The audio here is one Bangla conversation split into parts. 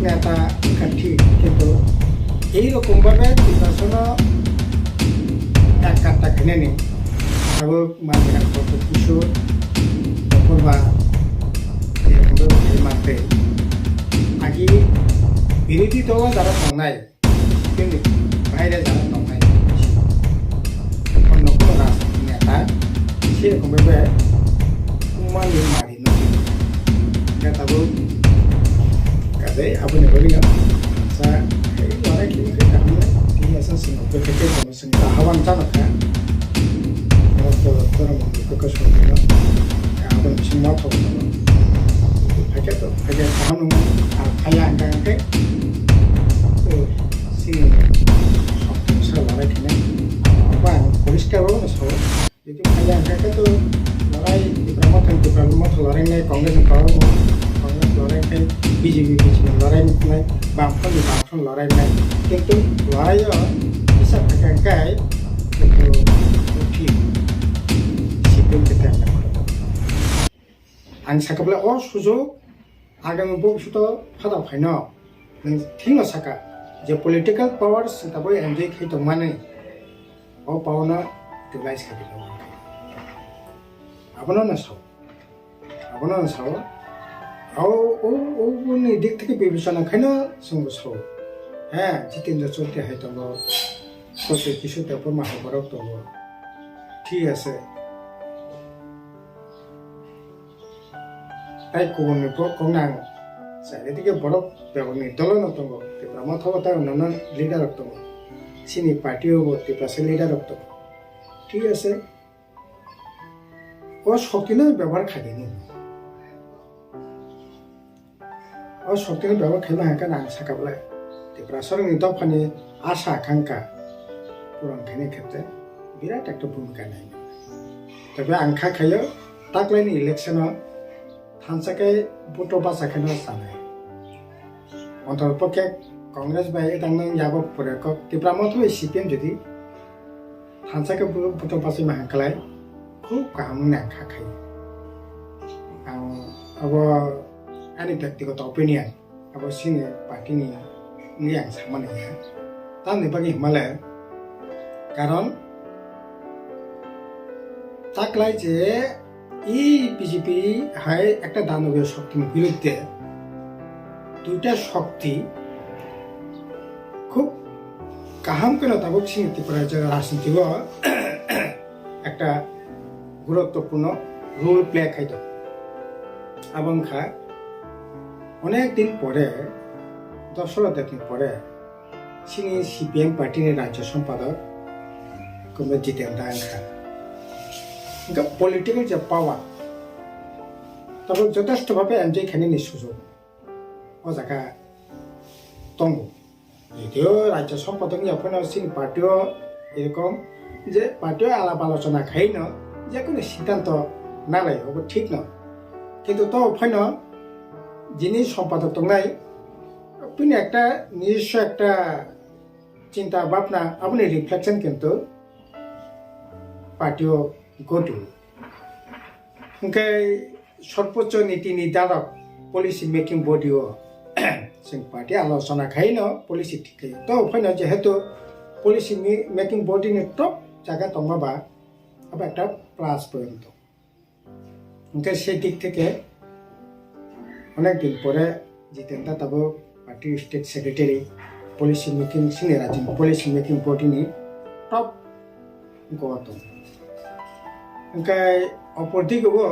নেতা ঠিক, কিন্তু এইরকমভাবে নির্বাচন এক কাটটা খেনে নেই তারপর মানবে কত কিছু করবা এরকমভাবে মানতে আগে বিরোধী দল যারা সংনায় বাইরে যারা সংনায় অন্য কোনো রাজনীতি নেতা সেরকমভাবে মানি মারি নেতাবো কাজে আপনি বলি না এই লড়াইখিনিকে কারণে ঠিক আছে সিংহকে থেকে জনসংখ্যা আহ্বান জানাকা ধর্মকে সঙ্গে আহ্বান সিংহ থাকবো ফাইকে তো ফাইকে কাহাম নয় আর ফাইয়া আঙ্কাঙ্কে তো সিনি সব লড়াইখিনে আবার পরিষ্কারভাবে না সব যদি ফাইয়া আঙ্কাঙ্কে তো লড়াই ত্রিপুরা লড়াই নাই কংগ্রেস লড়াই নাই বিজেপি লড়াই নাই বামফ্রন্ট লড়াই নাই কিন্তু লড়াইও হিসাব থাকায় কিন্তু ঠিক সিপিএম থেকে আমরা করতাম आं साखाब्ला सुजुग आगामी भबिष्यतआव फादा फाइन नों ठीक न साखा जे पलिटिकल पावर्स दाबो एनजय खैदों माने ओ पावना डिवाइस खाबिला आबनो न साव ओ नि दिक থেকে বিবেচনা খাইন সঙ্গ সাও হ্যাঁ জিতেন্দ্র চলতে হয় তো কত কিছু তারপর মহাভারত তো ঠিক আছে তাই কোন কোনাং চারিদিকে বড় ব্যবনি দলন তো ত্রিপুরা থাকতে অন্যান্য লিডার তো সিনি পার্টিও ত্রিপুরা লিডার তো ঠিক আছে ও শক্তির ব্যবহার খাইনি ও শক্তির ব্যবহার খাইবা হাঁকা আং সাকাবলা ত্রিপুরা সরকারनि দফাनि আশা আকাঙ্ক্ষা পূরণ খাইनि ক্ষেত্রে বিরাট একটা ভূমিকা নেয় তবে আং খাইयो তাকলাইনি ইলেকশনাव THANSA buto basa kena sana. Untuk pakai Kongres baik dengan jawab proyek Tiripura itu CPM jadi THANSA buto basa mahkalai, খুব kamu nak kakai. Abo ini ব্যক্তিগত opinion, abo sini parti ni yang sama ni. Tapi bagi Himalaya, karon taklai je এই বিজেপি হাই একটা দানবীয় শক্তির বিরুদ্ধে দুইটা শক্তি খুব কাহাম করে তাবক সিংহতি করা যায় রাজনীতিও একটা গুরুত্বপূর্ণ রোল প্লে খাইতো এবং খা অনেক দিন পরে 10 দিন পরে সিনি সিপিএম পার্টির রাজ্য সম্পাদক কমে জিতেন্দ্র খা পলিটিক্যাল যে পাওয়ার তবে যথেষ্টভাবে এনজয় খাইনি সুযোগ ও জায়গা দङ যদিও রাজ্য সম্পাদক আপনার সিং পার্টিও এরকম যে পার্টিও আলাপ আলোচনা খাইন যে কোনো সিদ্ধান্ত না লাই ওগুলো ঠিক ন কিন্তু তো ফাইন যিনি সম্পাদক দংনাই আপনি একটা নিজস্ব একটা চিন্তা ভাবনা আপনি রিফ্লেকশন কিন্তু পার্টিও গঠু ओंखाय सर्वोच्च नीति निर्धारक पलिसि मेकिं बडिओ जों पार्टी आलोचना खाइनो पलिसि ठीक तो फैन जेहेतु पलिसि मेकिं बडिनि टप जायगा दङबा अब একটা প্লাস পয়েন্ট ओंखाय সেই দিক থেকে অনেক দিন পরে জিতেন্দ্র তাবো party state secretary policy making senior রাজ্য পলিসি মেকিং বডিनि টপ গত ओंखाय অপরদিকেও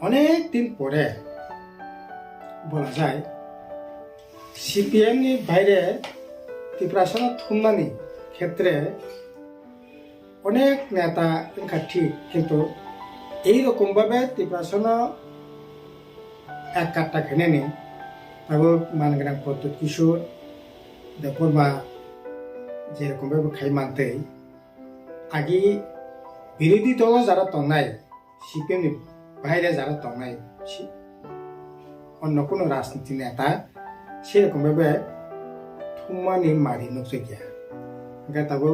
অনেক দিন পরে বলা যায় সিপিএম नि বাইরে ত্রিপুরা থুমনানি ক্ষেত্রে অনেক নেতা ঠিক কিন্তু এইরকম ভাবে ত্রিপুরা এক কাটটা খেনে নেই তারপর মানগ্রাম প্রদ্যুৎ কিশোর দেববর্মা যেরকম ভাবে খাই মানতে আগে বিরোধী দল যারা তংনাই সিপিএম বাইরে যারা তংনাই অন্য কোনো রাজনীতি নেতা সেরকম ভাবে থুমানি মারি নকজা তাবো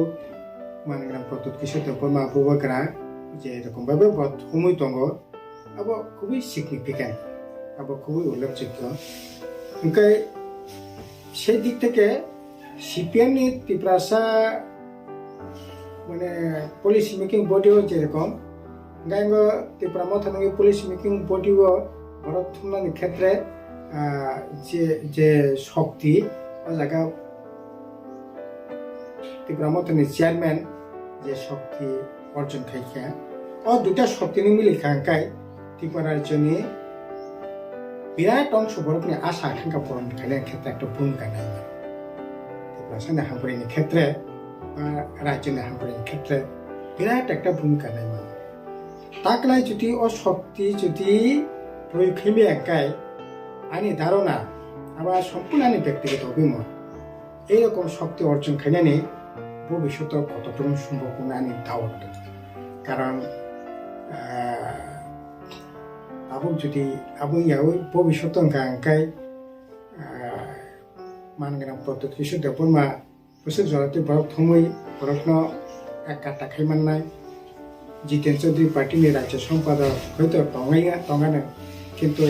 মানগ্রাম প্রদ্যুৎ কিশোর দেববর্মা বুবগ্রা যে এরকম ভাবে থুমুই দङ আবো খুবই সিগনিফিকেন্ট আবো খুবই উল্লেখযোগ্য ओंखाय সেই দিক থেকে সিপিএমনি ত্রিপুরাসা মানে পলিসি মেকিং বডিও যেরকম গাইঙ্গ ত্রিপুরা মথানঙ্গি পলিসি মেকিং বডিও ভারত থুমনানি ক্ষেত্রে যে শক্তি ও জায়গা ত্রিপুরা মথানি চেয়ারম্যান যে শক্তি অর্জন খাইখা ও দুটা শক্তি মিলি খাঙ্কাই ত্রিপুরা রাজ্যনি বিরাট অংশ বরফনি আশা আকাঙ্ক্ষা পূরণ খাইলের ক্ষেত্রে একটা ভূমিকা নেয় ত্রিপুরা সামনে হামপুরিনি ক্ষেত্রে বা রাজ্যনি হামপুরিনি ক্ষেত্রে বিরাট একটা ভূমিকা নেয় মানে তাকলাই যদি ও শক্তি যদি প্রয়োগ খেলে একাই আনি ধারণা আবার সম্পূর্ণ আনি ব্যক্তিগত অভিমত এইরকম শক্তি অর্জন খাইলে ভবিষ্যতে কতটুকু সম্ভাবনা আনি দাওয়াত কারণ আবু যদি আবু ইয়াও ভবিষ্যৎ গাঙ্কাই মানগ্রাম পদ্ধতি কিছু দেবরমা বসে জলাতে বরফ থমই বরফন একা টাকাই মাননায় জিতেন চৌধুরী পার্টিনি রাজ্য সম্পাদক হয়তো টঙানো কিন্তু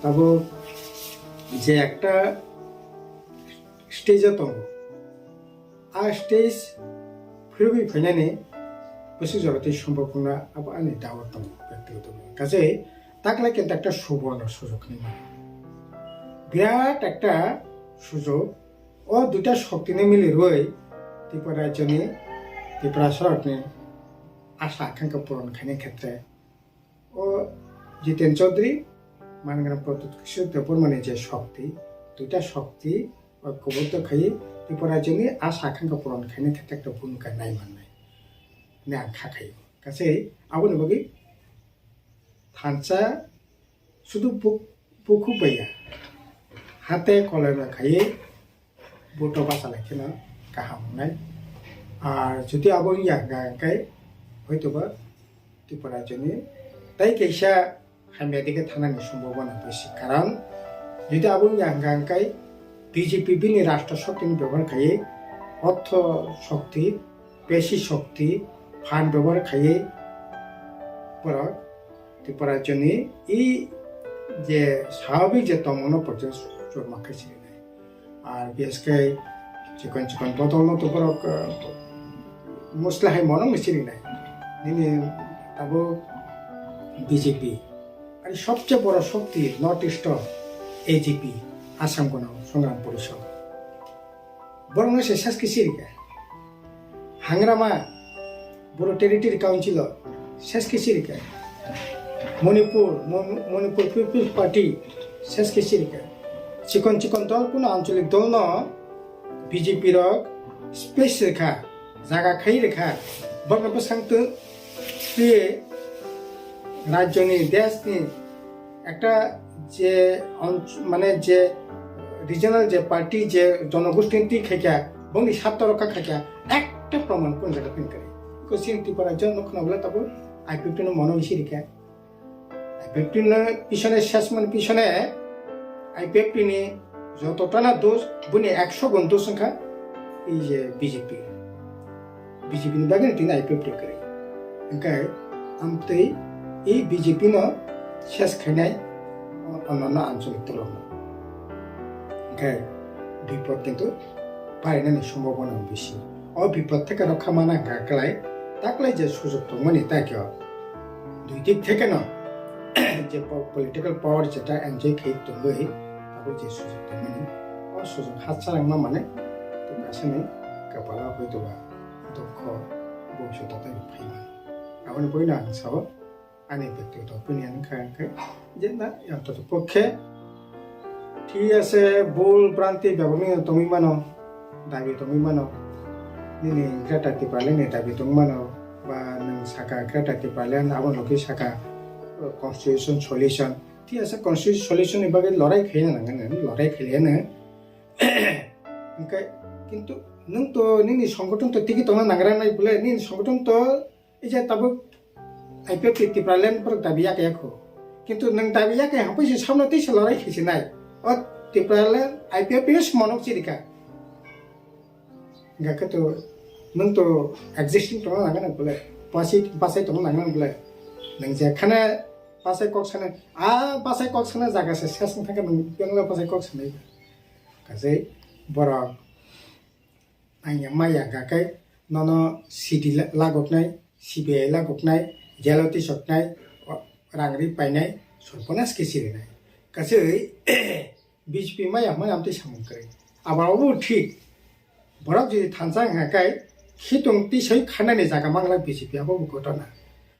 তাবো যে একটা স্টেজে দङ আর স্টেজ ফিরবি ফেনানে বসে জগতে সম্ভাবনা আবার আনি দাওয়াত দङ ব্যক্তিগত কাজে তাকলে কিন্তু একটা সুবর্ণ সুযোগ নেই বিরাট একটা সুযোগ ও দুটা শক্তি নিয়ে মিলে রয়ে ত্রিপুরা রাজ্যনি ত্রিপুরা সরকারনি আশা আকাঙ্ক্ষা পূরণ খাইনের ক্ষেত্রে ও জিতেন চৌধুরী মানগ্রাম পদ্ধতি দেববর্মানি যে শক্তি দুটা শক্তি ঐক্যবদ্ধ খাই ত্রিপুরা রাজ্যনি আশা আকাঙ্ক্ষা পূরণ খাইনের ক্ষেত্রে একটা ভূমিকা নাই মাননায় নে আं খাখাই কাছে আবনি বগি থানসা শুধু বুকু বইয়া হাতে কলমে খাইয়ে বুটো বাসা লাইখেনা গাहाम मोननाय আর যদি আবনি গাঙ্কাই হয়তোবা ত্রিপুরা রাজ্যনি তাই কেসা হামিয়া দিকে থানানি সম্ভাবনা বেশি কারণ যদি আবনি গাঙ্কাই বিজেপি বিনি রাষ্ট্র শক্তিনি ব্যবহার খাইয়ে অর্থ শক্তি পেশি শক্তি ফান্ড ব্যবহার খাইয়ে পর ত্রিপুরা রাজ্যনি এই যে স্বাভাবিক যে তমন পর্যন্ত চোরমা খাইছিল আর বিএসকে চিকন চিকন বদল মতো পর মশলাহাই মনে মিছিল নাই নিনি তাবো বিজেপি আর সবচেয়ে বড় শক্তি north east AGP Assam Gana Sangram Parishad বরং সে শেষকে সিরিকা হাংরামা বড় টেরিটরি কাউন্সিল শেষকে সিরিকা মণিপুর পিপলস পার্টি শেষকে সিরিকা চিকন চিকন দল কোনো আঞ্চলিক দল ন বিজেপি রক স্পেস রেখা জায়গা খাই রেখা বর্ণব সাংত প্রিয়ে রাজ্যনি দেশনি একটা যে মানে যে রিজনাল যে পার্টি যে জনগোষ্ঠী খাইকা বংনি স্বার্থ রক্ষা খাইকা একটা প্রমাণ কোন জায়গা পিন করে কোচিং ত্রিপুরা জন্য কোনো বলে তবে আই-15 মনে বেশি রেখা আই-15 পিছনে শেষ মানে পিছনে আই-15 যতটা না দোষ বুনি 100 গুণ দোষ সংখ্যা এই যে বিজেপি বাগে তিনি আই-15 করে ওকে আমতে এই বিজেপি ন শেষ খাইনাই অন্যান্য আঞ্চলিক দল ওকে বিপদ কিন্তু পাইনানি সম্ভাবনা বেশি ও বিপদ থেকে রক্ষা মানা গাকলাই তাকলাই যে সুযোগ তো মানে তাকে দুই দিক থেকে না যে পলিটিক্যাল পাওয়ার যেটা এনজয় খাই তো লই তারপর যে সুযোগ তো মানে ও সুযোগ হাতছাড়া না মানে তো আসলে কপালা হয়তো বা দুঃখ ভবিষ্যতে ফাইবা এখন বই না সাব আনি ব্যক্তিগত অপিনিয়ন খায় যে না অন্তত পক্ষে ঠিক আছে ভুল ভ্রান্তি ব্যবহার তুমি মানো দাবি তুমি মানো নিনি গ্রেটাতি পারলেন দাবি তুমি মানো বা নং সাকা গ্রেটাতি পারলেন আবার লোকে সাকা কনস্টিটিউশন সলিউশন ঠিক আছে কনস্টিটিউশন সলিউশন এবারে লড়াই খেয়ে নাঙ্গেন লড়াই খেলে না কিন্তু নং তো নিনি সংগঠন তো ঠিকই তোমার নাগরা নাই বলে নিনি সংগঠন তো এই যে তাবো আইপিএফ টি পারলেন পর দাবিয়া কে খো কিন্তু নং দাবিয়া কে হাপইছে সামনেতেই লড়াই খেয়েছে নাই ও টি পারলেন আইপিএফ এস মনক চিরিকা গাকে তো নং তো এক্সিস্টিং তোমার নাগেন বলে পাশে তোমার নাগেন বলে नों जेखाने पासे कक साने आ पासे कक साने जागासे सेस थाके नों बेंगला पासे कक साने गासै बरक आंनिया माइया गाकै ननो सिडि लागोबनाय सिबिआइ लागोबनाय जेलति सकनाय रांरि पाइनाय सरपनास केसिरिनाय गासै बिजपि माइया मोनामते सामुंक्रै आबारावबो ठीक बरक जुदि थानसा हाकाय खितुं तिसै खानानै जागा मांला बिजपि आबो घटना